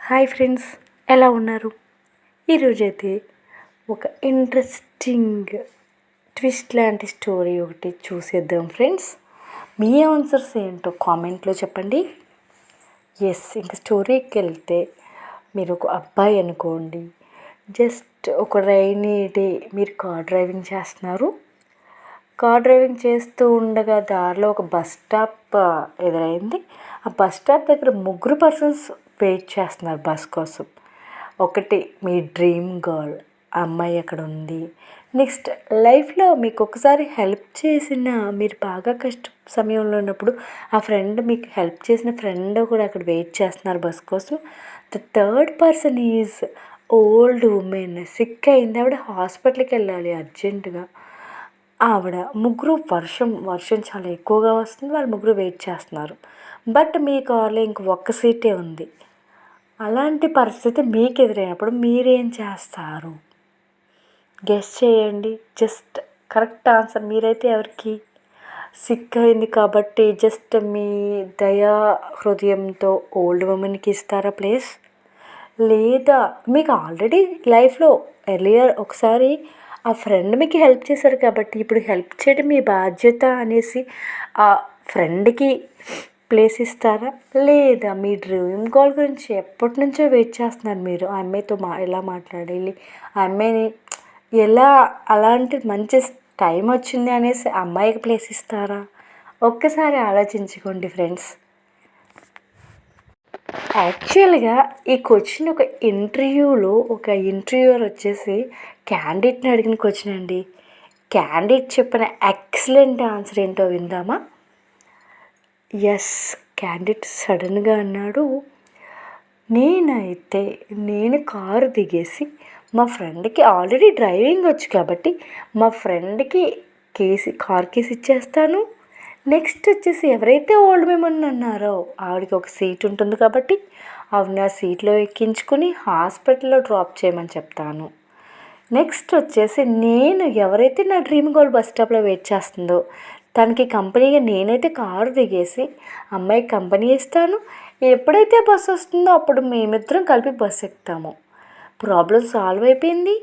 Hi friends, ఎలా ఉన్నారు? ఈరోజైతే ఒక ఇంట్రెస్టింగ్ ట్విస్ట్ లాంటి స్టోరీ ఒకటి చూసేద్దాం ఫ్రెండ్స్. మీ ఆన్సర్స్ ఏంటో కామెంట్లో చెప్పండి. ఇంకా స్టోరీకి వెళ్తే, మీరు ఒక అబ్బాయి అనుకోండి, జస్ట్ ఒక రైనీ డే మీరు కార్ డ్రైవింగ్ చేస్తున్నారు. కార్ డ్రైవింగ్ చేస్తూ ఉండగా దారిలో ఒక బస్ స్టాప్ ఎదురైంది. ఆ బస్ స్టాప్ దగ్గర ముగ్గురు పర్సన్స్ వెయిట్ చేస్తున్నారు బస్ కోసం. ఒకటి మీ డ్రీమ్ గర్ల్, ఆ అమ్మాయి అక్కడ ఉంది. నెక్స్ట్ లైఫ్లో మీకు ఒకసారి హెల్ప్ చేసిన, మీరు బాగా కష్ట సమయంలో ఉన్నప్పుడు ఆ ఫ్రెండ్, మీకు హెల్ప్ చేసిన ఫ్రెండ్ కూడా అక్కడ వెయిట్ చేస్తున్నారు బస్ కోసం. The third person is old women, sick అయింది. ఆవిడ హాస్పిటల్కి వెళ్ళాలి అర్జెంటుగా. ఆవిడ ముగ్గురు, వర్షం చాలా ఎక్కువగా వస్తుంది. వాళ్ళు ముగ్గురు వెయిట్ చేస్తున్నారు. బట్ మీ కార్లో ఒక్క సీటే ఉంది. అలాంటి పరిస్థితి మీకు ఎదురైనప్పుడు మీరేం చేస్తారు? గెస్ చేయండి. Just correct answer. మీరైతే ఎవరికి సిక్ అయింది కాబట్టి జస్ట్ మీ దయా హృదయంతో ఓల్డ్ ఉమెన్కి ఇస్తారా ప్లేస్? లేదా మీకు ఆల్రెడీ లైఫ్లో ఎర్లియర్ ఒకసారి ఆ ఫ్రెండ్ మీకు హెల్ప్ చేశారు కాబట్టి ఇప్పుడు హెల్ప్ చేయడం మీ బాధ్యత అనేసి ఆ ఫ్రెండ్కి ప్లేస్ ఇస్తారా? లేదా మీ డ్రీమ్ గోల్ గురించి ఎప్పటి నుంచో వెయిట్ చేస్తున్నారు మీరు, ఆ అమ్మాయితో ఎలా మాట్లాడాలి, ఆ అమ్మాయిని ఎలా, అలాంటి మంచి టైం వచ్చింది అనేసి అమ్మాయికి ప్లేస్ ఇస్తారా? ఒక్కసారి ఆలోచించుకోండి ఫ్రెండ్స్. యాక్చువల్గా ఈ క్వశ్చన్ ఒక ఇంటర్వ్యూలో ఒక ఇంటర్వ్యూర్ వచ్చేసి క్యాండిడేట్ని అడిగిన క్వశ్చన్ అండి. క్యాండిడేట్ చెప్పిన ఎక్సలెంట్ ఆన్సర్ ఏంటో విందామా? క్యాండిడేట్ సడన్గా అన్నాడు, నేను కారు దిగేసి మా ఫ్రెండ్కి ఆల్రెడీ డ్రైవింగ్ వచ్చు కాబట్టి మా ఫ్రెండ్కి కార్ కేసు ఇచ్చేస్తాను. నెక్స్ట్ వచ్చేసి ఎవరైతే ఓల్డ్ విమెన్ ఉన్నారో ఆవిడకి ఒక సీట్ ఉంటుంది కాబట్టి ఆవిడ ఆ సీట్లో ఎక్కించుకుని హాస్పిటల్లో డ్రాప్ చేయమని చెప్తాను. నెక్స్ట్ వచ్చేసి నేను ఎవరైతే నా డ్రీమ్ గోల్ బస్ స్టాప్లో వెయిట్ చేస్తుందో తనకి కంపెనీగా నేనైతే కారు దిగేసి అమ్మాయికి కంపెనీ ఇస్తాను. ఎప్పుడైతే బస్సు వస్తుందో అప్పుడు మేమిద్దరం కలిపి బస్సు ఎక్కుతాము. ప్రాబ్లం సాల్వ్ అయిపోయింది,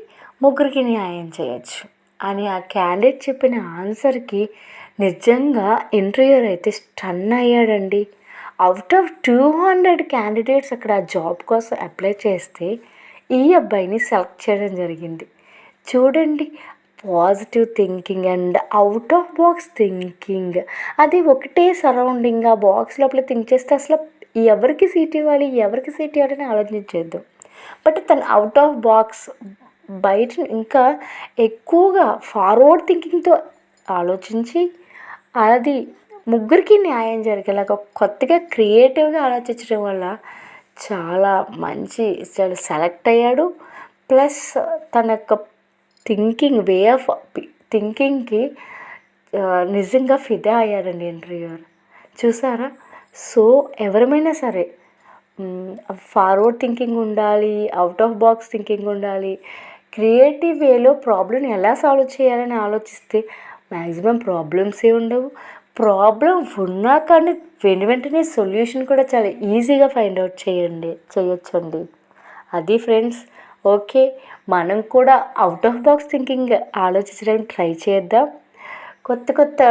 ముగ్గురికి న్యాయం చేయొచ్చు అని ఆ క్యాండిడేట్ చెప్పిన ఆన్సర్కి నిజంగా ఇంటర్వ్యూర్ అయితే స్టన్ అయ్యాడండి. అవుట్ ఆఫ్ 200 క్యాండిడేట్స్ అక్కడ ఆ జాబ్ కోసం అప్లై చేస్తే ఈ అబ్బాయిని సెలెక్ట్ చేయడం జరిగింది. చూడండి, positive thinking and out of box thinking. అది ఒకటే సరౌండింగ్, ఆ బాక్స్ లోపల థింక్ చేస్తే అసలు ఎవరికి సీట్ ఇవ్వాలి అని ఆలోచించేద్దాం. బట్ తను అవుట్ ఆఫ్ బాక్స్, బయట ఇంకా ఎక్కువగా ఫార్వర్డ్ థింకింగ్తో ఆలోచించి అది ముగ్గురికి న్యాయం జరిగేలాగా కొత్తగా క్రియేటివ్గా ఆలోచించడం వల్ల చాలా సెలెక్ట్ అయ్యాడు. ప్లస్ తన యొక్క వే ఆఫ్ థింకింగ్కి నిజంగా ఫిదా అయ్యారండి ఇంటర్వ్యూర్. చూసారా? సో ఎవరమైనా సరే ఫార్వర్డ్ థింకింగ్ ఉండాలి, అవుట్ ఆఫ్ బాక్స్ థింకింగ్ ఉండాలి. క్రియేటివ్ వేలో ప్రాబ్లమ్ని ఎలా సాల్వ్ చేయాలని ఆలోచిస్తే మ్యాక్సిమం ప్రాబ్లమ్సే ఉండవు. ప్రాబ్లం ఉన్నా కానీ వెంటనే సొల్యూషన్ కూడా చాలా ఈజీగా ఫైండ్ అవుట్ చేయొచ్చండి. అది ఫ్రెండ్స్. ఓకే, మనం కూడా అవుట్ ఆఫ్ బాక్స్ థింకింగ్ ఆలోచించడానికి ట్రై చేద్దాం. కొత్త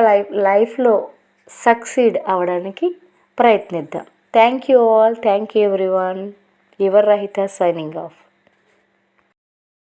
లైఫ్లో సక్సీడ్ అవ్వడానికి ప్రయత్నిద్దాం. Thank you all. Thank you everyone. Your రహిత సైనింగ్ ఆఫ్.